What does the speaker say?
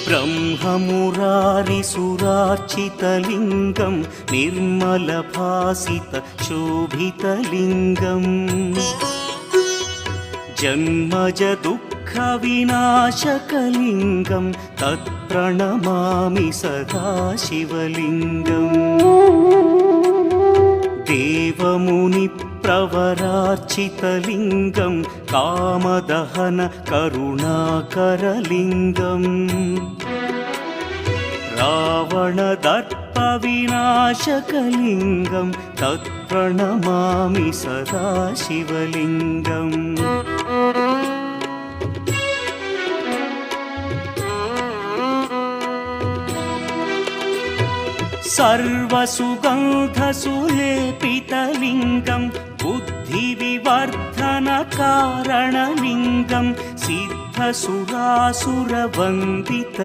ब्रह्ममुरारिसुरार्चितलिङ्गं निर्मलभासितशोभितलिङ्गम् जन्मजदुःखविनाशकलिङ्गं तत्प्रणमामि सदा शिवलिङ्गम् देवमुनिप्रवरार्चितलिङ्गं कामदहन करुणाकरलिङ्गम् रावणदर्पविनाशकलिङ्गं तत्प्रणमामि सदा शिवलिङ्गम् सर्वसुगन्धसुलेपितलिङ्गं बुद्धिविवर्धनकारणलिङ्गं सिद्धसुरासुरवन्दित